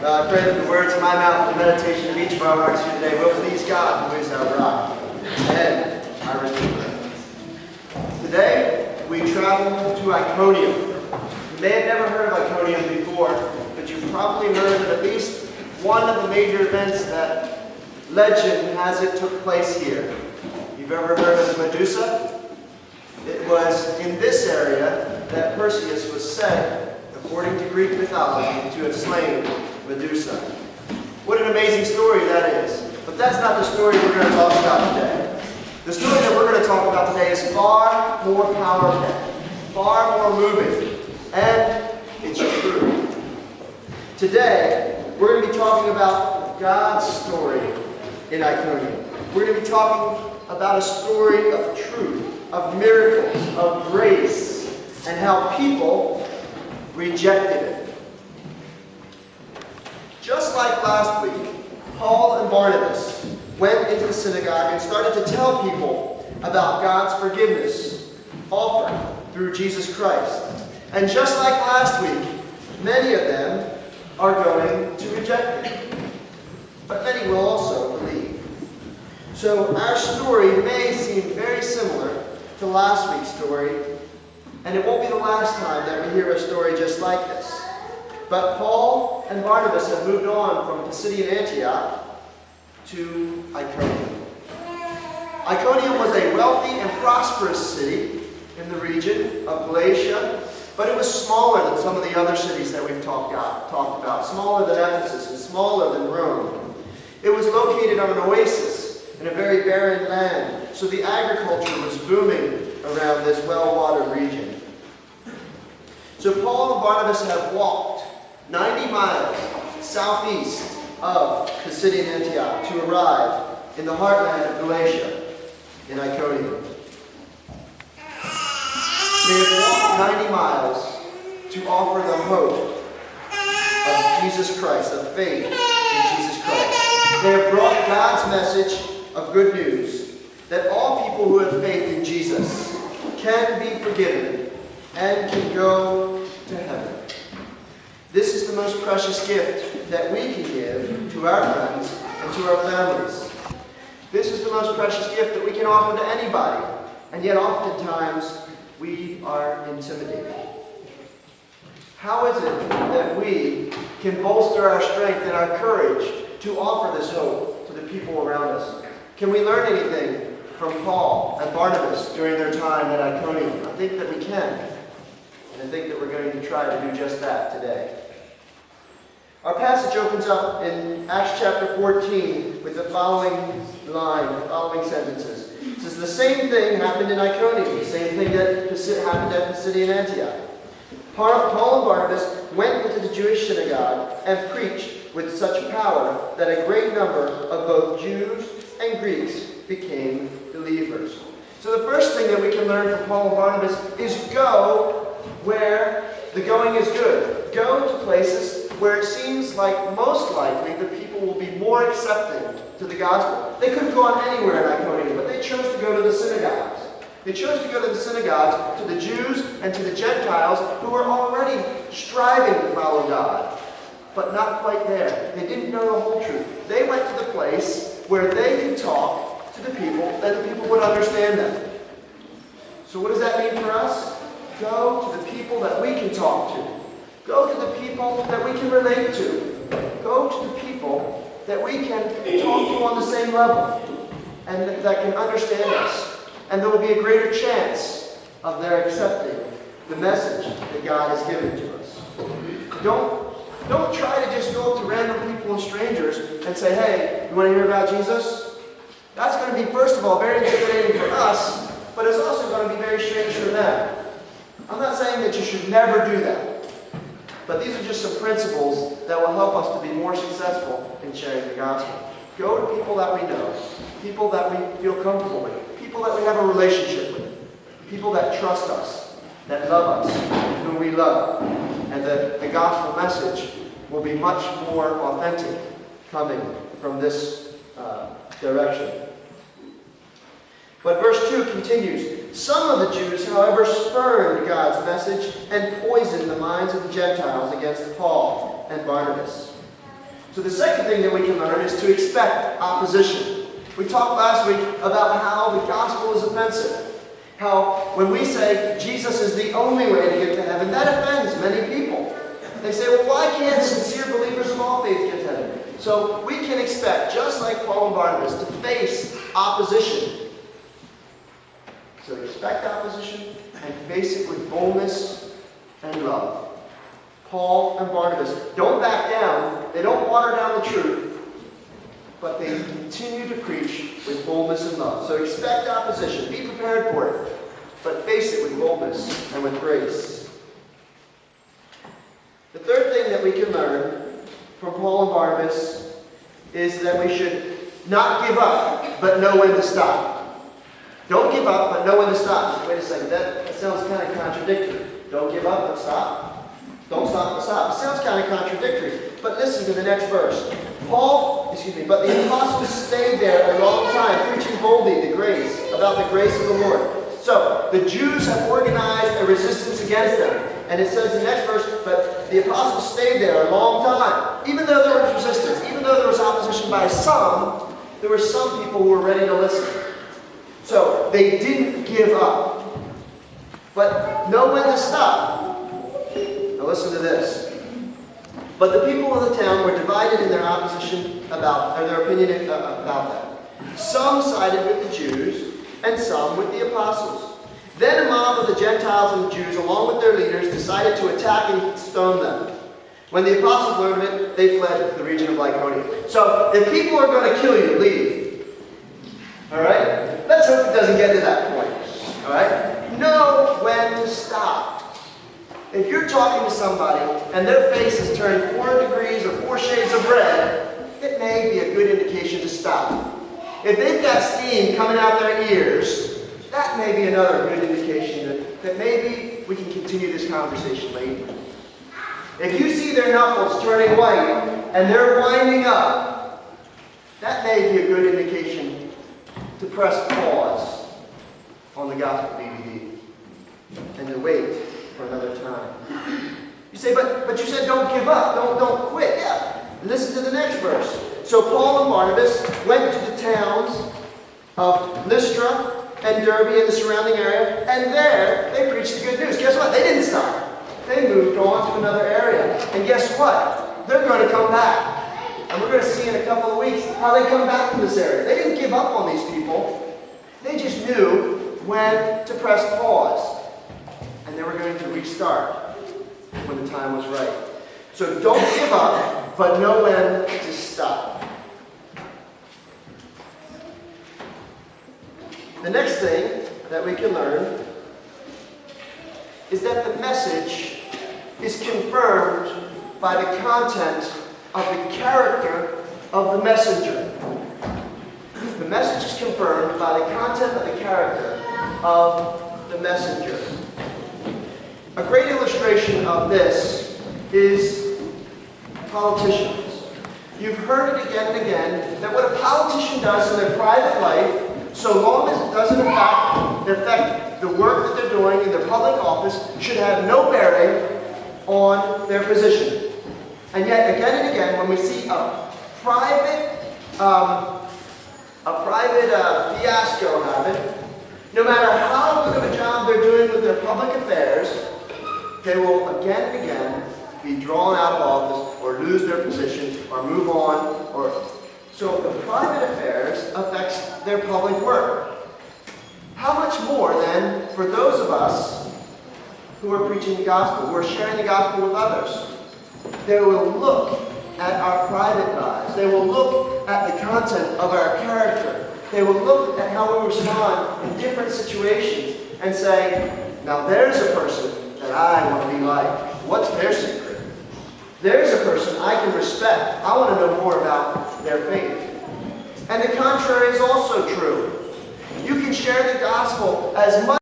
I pray that the words of my mouth and the meditation of each of our hearts here today will please God, who is our rock and our redeemer. Today, we travel to Iconium. You may have never heard of Iconium before, but you've probably heard of at least one of the major events that legend has it took place here. You've ever heard of Medusa? It was in this area that Perseus was said, according to Greek mythology, to have slain Medusa. What an amazing story that is. But that's not the story we're going to talk about today. The story that we're going to talk about today is far more powerful, far more moving, and it's true. Today, we're going to be talking about God's story in Iconium. We're going to be talking about a story of truth, of miracles, of grace, and how people rejected it. Just like last week, Paul and Barnabas went into the synagogue and started to tell people about God's forgiveness offered through Jesus Christ. And just like last week, many of them are going to reject it. But many will also believe. So our story may seem very similar to last week's story, and it won't be the last time that we hear a story just like this. But Paul and Barnabas have moved on from Pisidian Antioch to Iconium. Iconium was a wealthy and prosperous city in the region of Galatia, but it was smaller than some of the other cities that we've talked about, smaller than Ephesus and smaller than Rome. It was located on an oasis in a very barren land, so the agriculture was booming around this well-watered region. So Paul and Barnabas have walked 90 miles southeast of Pisidian Antioch to arrive in the heartland of Galatia, in Iconium. They have walked 90 miles to offer the hope of Jesus Christ, of faith in Jesus Christ. They have brought God's message of good news that all people who have faith in Jesus can be forgiven and can go to heaven. This is the most precious gift that we can give to our friends and to our families. This is the most precious gift that we can offer to anybody, and yet oftentimes we are intimidated. How is it that we can bolster our strength and our courage to offer this hope to the people around us? Can we learn anything from Paul and Barnabas during their time at Iconium? I think that we can. And I think that we're going to try to do just that today. Our passage opens up in Acts chapter 14 with the following line, the following sentences. It says, the same thing happened in Iconium, the same thing that happened at Pisidian Antioch. Paul and Barnabas went into the Jewish synagogue and preached with such power that a great number of both Jews and Greeks became believers. So the first thing that we can learn from Paul and Barnabas is go where the going is good. Go to places where it seems like most likely the people will be more accepting to the gospel. They could have gone anywhere in Iconium, but they chose to go to the synagogues. They chose to go to the synagogues, to the Jews and to the Gentiles who were already striving to follow God, but not quite there. They didn't know the whole truth. They went to the place where they could talk to the people, that the people would understand them. So what does that mean for us? Go to the people that we can talk to. Go to the people that we can relate to. Go to the people that we can talk to on the same level and that can understand us. And there will be a greater chance of their accepting the message that God has given to us. Don't try to just go up to random people and strangers and say, hey, you want to hear about Jesus? That's going to be, first of all, very intimidating for us, but it's also going to be very strange for them. I'm not saying that you should never do that, but these are just some principles that will help us to be more successful in sharing the gospel. Go to people that we know, people that we feel comfortable with, people that we have a relationship with, people that trust us, that love us, whom we love, and the gospel message will be much more authentic coming from this direction. But verse 2 continues, Some of the Jews, however, spurned God's message and poisoned the minds of the Gentiles against Paul and Barnabas. So the second thing that we can learn is to expect opposition. We talked last week about how the gospel is offensive. How when we say Jesus is the only way to get to heaven, that offends many people. They say, well, why can't sincere believers of all faiths get to heaven? So we can expect, just like Paul and Barnabas, to face opposition. So expect opposition and face it with boldness and love. Paul and Barnabas don't back down. They don't water down the truth. But they continue to preach with boldness and love. So expect opposition. Be prepared for it. But face it with boldness and with grace. The third thing that we can learn from Paul and Barnabas is that we should not give up, but know when to stop. Don't give up, but know when to stop. Wait a second, that sounds kind of contradictory. Don't give up, but stop. Don't stop, but stop. It sounds kind of contradictory. But listen to the next verse. But the apostles stayed there a long time, preaching boldly about the grace of the Lord. So, the Jews have organized a resistance against them. And it says in the next verse, but the apostles stayed there a long time. Even though there was resistance, even though there was opposition by some, there were some people who were ready to listen. So, they didn't give up. But know when to stop. Now listen to this. But the people of the town were divided in their opinion about them. Some sided with the Jews, and some with the apostles. Then a mob of the Gentiles and the Jews, along with their leaders, decided to attack and stone them. When the apostles learned of it, they fled to the region of Iconium. So, if people are going to kill you, leave. Alright? Let's hope it doesn't get to that point. Alright? Know when to stop. If you're talking to somebody and their face has turned 4 degrees or 4 shades of red, it may be a good indication to stop. If they've got steam coming out their ears, that may be another good indication that maybe we can continue this conversation later. If you see their knuckles turning white and they're winding up, that may be a good indication to press pause on the gospel DVD and to wait for another time. You say, but you said don't give up, don't quit. Yeah. Listen to the next verse. So Paul and Barnabas went to the towns of Lystra and Derbe and the surrounding area, and there they preached the good news. Guess what? They didn't stop. They moved on to another area. And guess what? They're going to come back. And we're going to see in a couple of weeks how they come back to this area. They didn't give up on these people. They just knew when to press pause. And they were going to restart when the time was right. So don't give up, but know when to stop. The next thing that we can learn is that the message is confirmed by the content of the character of the messenger. The message is confirmed by the content of the character of the messenger. A great illustration of this is politicians. You've heard it again and again that what a politician does in their private life, so long as it doesn't affect the work that they're doing in their public office, should have no bearing on their position. And yet, again and again, when we see a private fiasco happen, no matter how good of a job they're doing with their public affairs, they will again and again be drawn out of office or lose their position or move on. So the private affairs affects their public work. How much more then for those of us who are preaching the gospel, who are sharing the gospel with others? They will look at our private lives. They will look at the content of our character. They will look at how we respond in different situations and say, now there's a person that I want to be like. What's their secret? There's a person I can respect. I want to know more about their faith. And the contrary is also true. You can share the gospel as much